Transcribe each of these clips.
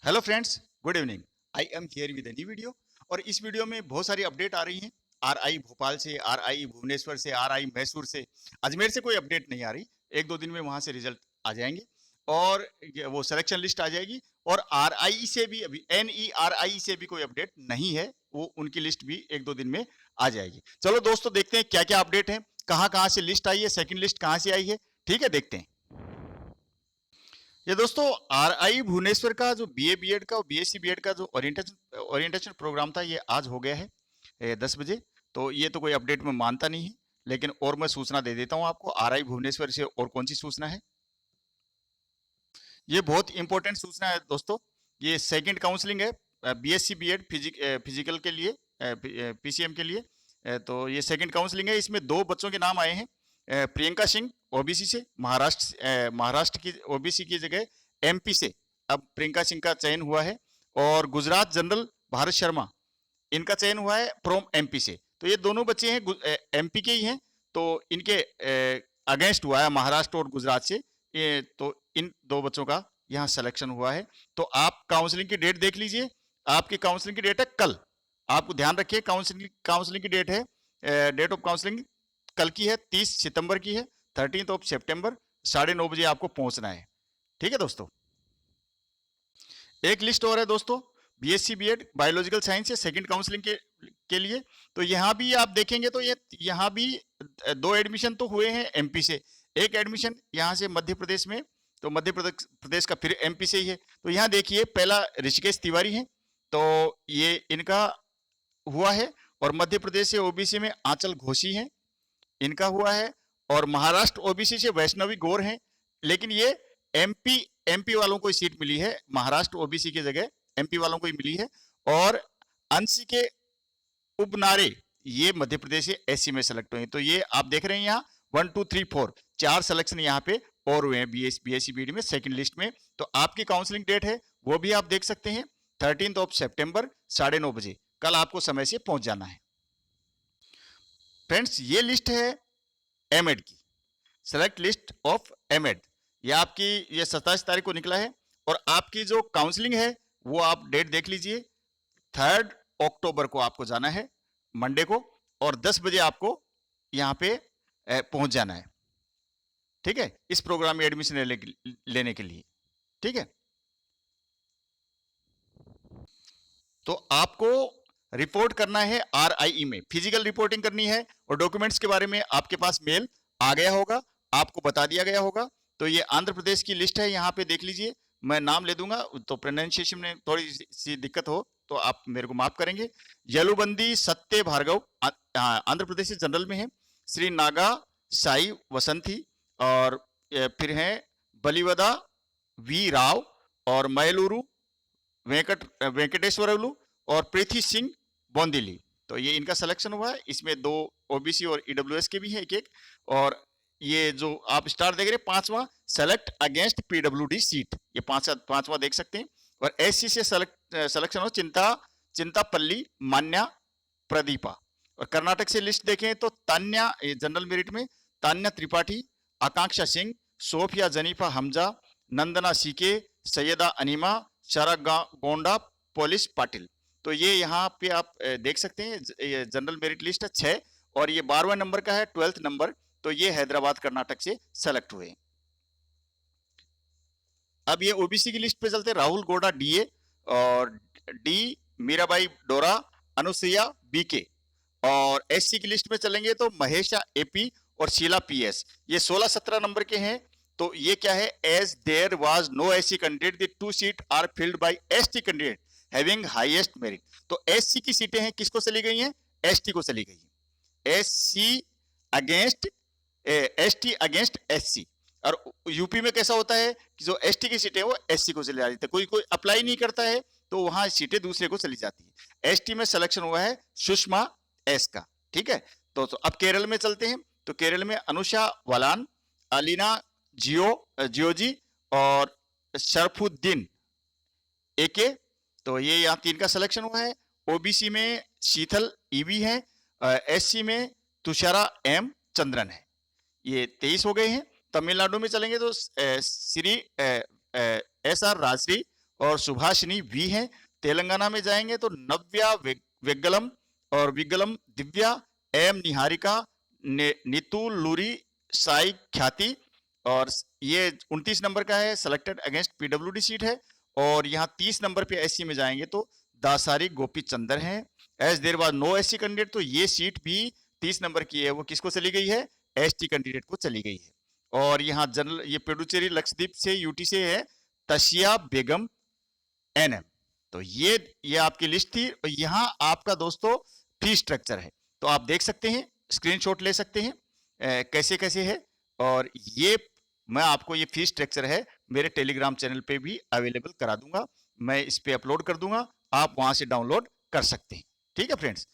Hello friends, good evening. I am here with new video. और इस video में बहुत सारी अपडेट आ रही हैं। आरआई भोपाल से, आरआई भुवनेश्वर से, आरआई मैसूर से। अजमेर से कोई अपडेट नहीं आ रही। एक दो दिन में वहां से रिजल्ट आ जाएंगे और वो सिलेक्शन लिस्ट आ जाएगी। और आरआई से भी अभी NERI से भी कोई अपडेट नहीं है। वो उनकी लिस्ट भी एक दो दिन में आ जाएगी। चलो दोस्तों, देखते हैं क्या क्या अपडेट है, कहाँ कहाँ से लिस्ट आई है, सेकेंड लिस्ट कहाँ से आई है। ठीक है, देखते हैं। ये दोस्तों, आरआई भुवनेश्वर का जो बीए बीएड का और बीएससी बीएड का जो ओरिएंटेशन प्रोग्राम था, ये आज हो गया है 10 बजे। तो ये तो कोई अपडेट में मानता नहीं है, लेकिन और मैं सूचना दे देता हूं आपको। आरआई भुवनेश्वर से और कौन सी सूचना है, ये बहुत इंपॉर्टेंट सूचना है दोस्तों। ये सेकंड काउंसलिंग है बीएससी बीएड फिजिकल के लिए, पीसीएम के लिए। तो ये सेकंड काउंसलिंग है। इसमें दो बच्चों के नाम आए हैं। प्रियंका सिंह ओबीसी से, महाराष्ट्र की ओबीसी की जगह एमपी से अब प्रियंका सिंह का चयन हुआ है। और गुजरात जनरल भारत शर्मा, इनका चयन हुआ है फ्रॉम एमपी से। तो ये दोनों बच्चे हैं एमपी के ही हैं। तो इनके अगेंस्ट हुआ है महाराष्ट्र और गुजरात से। तो इन दो बच्चों का यहाँ सिलेक्शन हुआ है। तो आप काउंसलिंग की डेट देख लीजिए। आपकी काउंसलिंग की डेट है कल। आपको ध्यान रखिए, काउंसलिंग की डेट है, डेट ऑफ काउंसलिंग कल की है, 30 सितंबर की है, 13 ऑफ सितंबर, 9:30 बजे आपको पहुंचना है। ठीक है दोस्तों। एक लिस्ट और है दोस्तों, बीएससी बीएड बायोलॉजिकल साइंस से सेकंड काउंसलिंग के लिए। तो यहाँ भी आप देखेंगे तो ये यहाँ भी दो एडमिशन तो हुए हैं एमपी से। एक एडमिशन यहाँ से मध्य प्रदेश में, तो मध्य प्रदेश का फिर एमपी से ही है। तो यहाँ देखिए, पहला ऋषिकेश तिवारी है, तो ये इनका हुआ है। और मध्य प्रदेश से ओबीसी में आंचल घोषी है, इनका हुआ है। और महाराष्ट्र ओबीसी से वैष्णवी गौर हैं। लेकिन ये एमपी एमपी वालों को सीट मिली है, महाराष्ट्र ओबीसी की जगह एमपी वालों को ही मिली है। और अंशी के उपनारे, ये मध्य प्रदेश से एससी में सेलेक्ट हुए। तो ये आप देख रहे हैं यहाँ 1 2 3 4 4 सिलेक्शन यहाँ पे और हुए हैं बीएससी बीडी में सेकंड लिस्ट में। तो आपकी काउंसलिंग डेट है वो भी आप देख सकते हैं, 13 ऑफ सितंबर, 9:30 बजे। कल आपको समय से पहुंच जाना है। फ्रेंड्स, ये लिस्ट है एमएड की, सेलेक्ट लिस्ट ऑफ एमएड। ये आपकी ये 27 तारीख को निकला है। और आपकी जो काउंसलिंग है वो आप डेट देख लीजिए, 3 अक्टूबर को आपको जाना है, मंडे को। और 10 बजे आपको यहाँ पे पहुंच जाना है। ठीक है, इस प्रोग्राम में एडमिशन लेने के लिए। ठीक है, तो आपको रिपोर्ट करना है आरआई में, फिजिकल रिपोर्टिंग करनी है। और डॉक्यूमेंट्स के बारे में आपके पास मेल आ गया होगा, आपको बता दिया गया होगा। तो ये आंध्र प्रदेश की लिस्ट है, यहाँ पे देख लीजिए। मैं नाम ले दूंगा, तो प्रोनाउंसिएशन में थोड़ी सी दिक्कत हो तो आप मेरे को माफ करेंगे। यलुबंदी सत्य भार्गव आंध्र प्रदेश से जनरल में है। श्री नागा साई वसंती, और फिर हैं बलिवदा वी राव, और मैलूरू वेंकटेश्वरलू, और पृथ्वी सिंह बोंदिली। तो ये इनका सिलेक्शन हुआ है। इसमें दो ओबीसी और ईडब्ल्यूएस के भी हैं, एक एक। और ये जो आप स्टार देख रहे हैं, पांचवा, सेलेक्ट अगेंस्ट पीडब्ल्यूडी सीट, ये पांचवा देख सकते हैं। और एससी से सिलेक्शन हो चिंतापल्ली मान्या प्रदीपा। और कर्नाटक से लिस्ट देखें तो तान्या, जनरल मेरिट में तान्या त्रिपाठी, आकांक्षा सिंह, सोफिया जनीफा हमजा, नंदना सीके, सैयदा अनीमा, शरा गोंडा, पोलिस पाटिल। तो ये यहाँ पे आप देख सकते हैं, ये जनरल मेरिट लिस्ट है 6। और ये 12वें नंबर का है, 12th नंबर। तो ये हैदराबाद कर्नाटक से सेलेक्ट हुए। अब ये ओबीसी की लिस्ट पे चलते हैं। राहुल गोडा डीए, और डी मीराबाई डोरा, अनुसुईया बीके। और एससी की लिस्ट में चलेंगे तो महेशा एपी और शीला पीएस, ये 16-17 नंबर के हैं। तो ये क्या है, as there was no SC candidate, the 2 seat are filled by ST candidate having highest merit. तो एससी की सीटें हैं, किसको चली गई हैं, एसटी को चली गई है। SC against ST against SC. और यूपी में कैसा होता है कि जो एसटी की सीटें वो एससी को चली जाती है, कोई कोई अप्लाई नहीं करता है तो वहां सीटें दूसरे को चली जाती है। एसटी में सिलेक्शन हुआ है सुषमा एस का। ठीक है, तो अब केरल में चलते हैं। तो केरल में अनुषा वालान, अलीना जियोजी, और शरफुद्दीन एके। तो ये यहाँ 3 का सिलेक्शन हुआ है। ओबीसी में शीतल ईवी है, एससी में तुषारा एम चंद्रन है। ये 23 हो गए हैं। तमिलनाडु में चलेंगे तो श्री SR राजश्री और सुभाषिनी वी हैं। तेलंगाना में जाएंगे तो नव्या वेग्गलम और विग्गलम दिव्या, एम निहारिका, नीतू लूरी, साई ख्याति। और ये 29 नंबर का है, सेलेक्टेड अगेंस्ट पीडब्ल्यूडी सीट है। और यहाँ 30 नंबर पे एससी में जाएंगे तो दासारी गोपी चंदर है। As there was no SC candidate, तो ये सीट भी 30 नंबर की है, वो किसको चली गई है, एसटी कैंडिडेट को चली गई है। और यहाँ जनरल, ये पुडुचेरी लक्षद्वीप से यूटी से है, तशिया बेगम एनएम। तो ये आपकी लिस्ट थी। और यहाँ आपका दोस्तों फी स्ट्रक्चर है, तो आप देख सकते हैं, स्क्रीनशॉट ले सकते हैं कैसे कैसे है। और ये मैं आपको ये फी स्ट्रक्चर है मेरे टेलीग्राम चैनल पे भी अवेलेबल करा दूंगा, मैं इस पे अपलोड कर दूंगा, आप वहां से डाउनलोड कर सकते हैं। ठीक है फ्रेंड्स।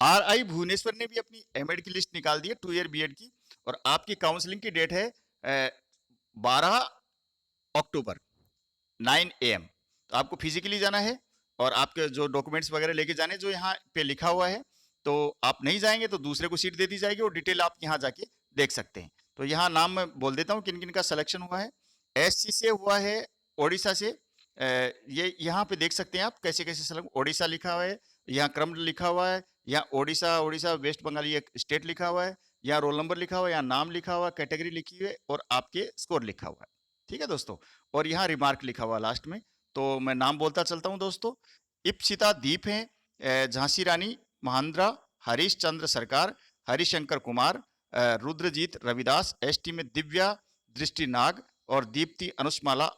RI भुवनेश्वर ने भी अपनी एमएड की लिस्ट निकाल दी है 2 ईयर बीएड की, और आपकी काउंसलिंग की डेट है 12 अक्टूबर 9 AM। तो आपको फिजिकली जाना है और आपके जो डॉक्यूमेंट्स वगैरह लेके जाने जो यहाँ पे लिखा हुआ है, तो आप नहीं जाएंगे तो दूसरे को सीट दे दी जाएगी, और डिटेल आप यहाँ जाके देख सकते हैं। तो यहाँ नाम मैं बोल देता हूँ किन किन का सिलेक्शन हुआ है। एससी से हुआ है ओडिशा से, ये यहाँ पे देख सकते हैं आप कैसे कैसे सिलेक्ट, ओडिशा लिखा हुआ है, यहाँ क्रम लिखा हुआ है, यहाँ ओडिशा ओडिशा वेस्ट बंगाल ये स्टेट लिखा हुआ है, यहाँ रोल नंबर लिखा हुआ है, यहाँ नाम लिखा हुआ है, कैटेगरी लिखी हुई है, और आपके स्कोर लिखा हुआ है। ठीक है दोस्तों। और यहाँ रिमार्क लिखा हुआ लास्ट में, तो मैं नाम बोलता चलता हूँ दोस्तों। इप्सिता दीप है, झांसी रानी महांद्रा, हरीश चंद्र सरकार, हरिशंकर कुमार, रुद्रजीत रविदास, एसटी में दिव्या दृष्टि नाग और दीप्ति अनुष्माला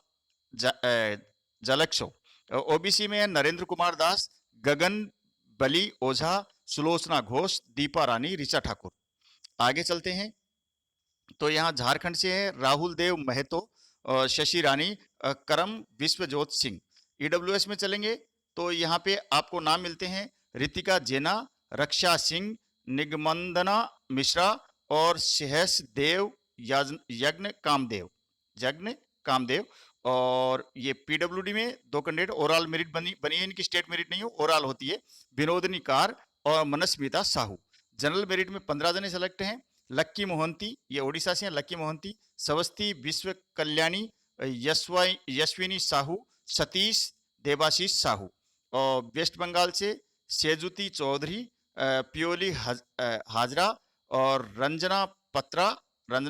जलक्षो। ओबीसी में नरेंद्र कुमार दास, गगन बली ओझा, सुलोचना घोष, दीपा रानी, ऋचा ठाकुर। आगे चलते हैं तो यहाँ झारखंड से है राहुल देव महतो, शशि रानी, करम विश्वजोत सिंह। ईडब्ल्यूएस में चलेंगे तो यहाँ पे आपको नाम मिलते हैं रितिका जेना, रक्षा सिंह, निगमंदना मिश्रा और शेष देव यज्ञ कामदेव। और ये पीडब्ल्यूडी में 2 कैंडिडेट, ओवरऑल मेरिट बनी है इनकी, स्टेट मेरिट नहीं हो, ओवरऑल होती है, विनोदनी कार और मनस्मिता साहू। जनरल मेरिट में 15 जने सेलेक्ट हैं। लक्की मोहंती, ये ओडिशा से हैं, लक्की मोहंती, सवस्ती विश्व कल्याणी, यशविनी साहू, सतीश देवाशीष साहू। और वेस्ट बंगाल से सेजुती चौधरी, पियोली हाजरा और रंजना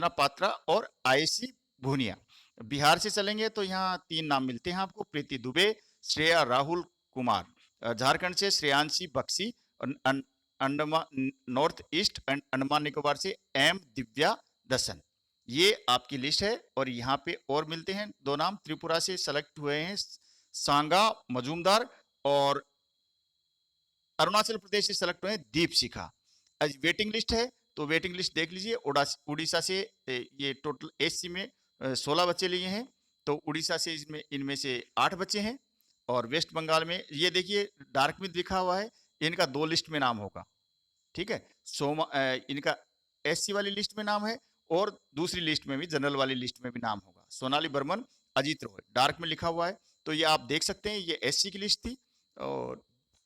पात्रा और आयसी भूनिया। बिहार से चलेंगे तो यहाँ 3 नाम मिलते हैं आपको, प्रीति दुबे, श्रेया राहुल कुमार। झारखंड से Shreyanshi Bakshi, Andaman north east and Andaman Nicobar से एम दिव्या दसन। ये आपकी लिस्ट है। और यहाँ पे और मिलते हैं 2 नाम, त्रिपुरा से सेलेक्ट हुए हैं सांगा मजूमदार, और अरुणाचल प्रदेश से सेलेक्ट हुए हैं दीप शिखा। आज वेटिंग लिस्ट है, तो वेटिंग लिस्ट देख लीजिए। उड़ीसा से ये टोटल एससी में 16 बच्चे लिए हैं, तो उड़ीसा से इनमें से 8 बच्चे हैं। और वेस्ट बंगाल में ये देखिए डार्क में लिखा हुआ है, इनका 2 लिस्ट में नाम होगा। ठीक है, इनका एससी वाली लिस्ट में नाम है, और दूसरी लिस्ट में भी, जनरल वाली लिस्ट में भी नाम होगा। सोनाली बर्मन, अजीत रॉय, डार्क में लिखा हुआ है। तो ये आप देख सकते हैं, ये एससी की लिस्ट थी, और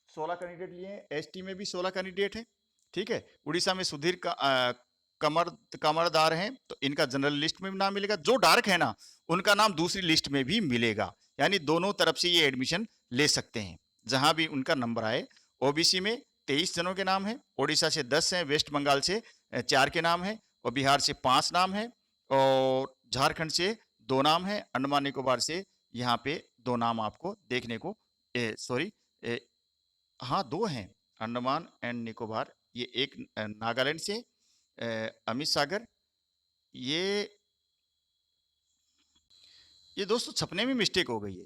16 कैंडिडेट लिए हैं। एसटी में भी 16 कैंडिडेट हैं। ठीक है, उड़ीसा में सुधीर कमरदार हैं, तो इनका जनरल लिस्ट में भी नाम मिलेगा। जो डार्क है ना, उनका नाम दूसरी लिस्ट में भी मिलेगा, यानी दोनों तरफ से ये एडमिशन ले सकते हैं, जहां भी उनका नंबर आए। ओबीसी में 23 जनों के नाम है, ओडिशा से 10 हैं, वेस्ट बंगाल से 4 के नाम है, और बिहार से 5 नाम है, और झारखंड से 2 नाम है, अंडमान निकोबार से यहाँ पे 2 नाम आपको देखने को, हाँ 2 हैं, अंडमान एंड निकोबार। ये एक नागालैंड से अमित सागर, ये दोस्तों छपने में मिस्टेक हो गई है,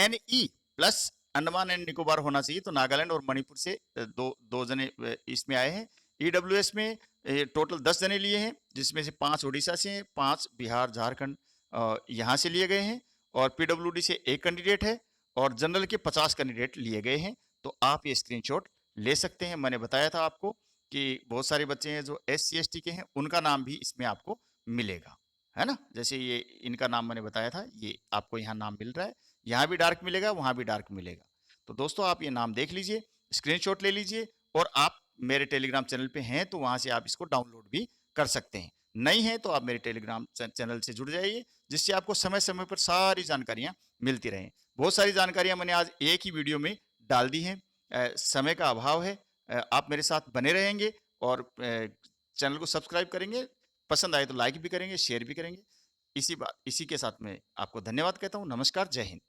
NE plus Andaman and Nicobar होना चाहिए, तो नागालैंड और मणिपुर से दो जने इसमें आए हैं। ईडब्ल्यूएस में टोटल 10 जने लिए हैं, जिसमें से 5 उड़ीसा से हैं, 5 बिहार झारखंड यहाँ से लिए गए हैं, और पीडब्ल्यूडी से 1 कैंडिडेट है, और जनरल के 50 कैंडिडेट लिए गए हैं। तो आप ये स्क्रीनशॉट ले सकते हैं। मैंने बताया था आपको कि बहुत सारे बच्चे हैं जो SC ST के हैं, उनका नाम भी इसमें आपको मिलेगा, है ना। जैसे ये इनका नाम मैंने बताया था, ये आपको यहाँ नाम मिल रहा है, यहाँ भी डार्क मिलेगा, वहाँ भी डार्क मिलेगा। तो दोस्तों आप ये नाम देख लीजिए, स्क्रीनशॉट ले लीजिए, और आप मेरे टेलीग्राम चैनल पे हैं तो वहाँ से आप इसको डाउनलोड भी कर सकते हैं। नहीं हैं तो आप मेरे टेलीग्राम चैनल से जुड़ जाइए, जिससे आपको समय-समय पर सारी जानकारियाँ मिलती रहें। बहुत सारी जानकारियाँ मैंने आज एक ही वीडियो में डाल दी हैं। समय का अभाव है। आप मेरे साथ बने रहेंगे और चैनल को सब्सक्राइब करेंगे, पसंद आए तो लाइक भी करेंगे, शेयर भी करेंगे। इसी के साथ मैं आपको धन्यवाद कहता हूँ। नमस्कार, जय हिंद।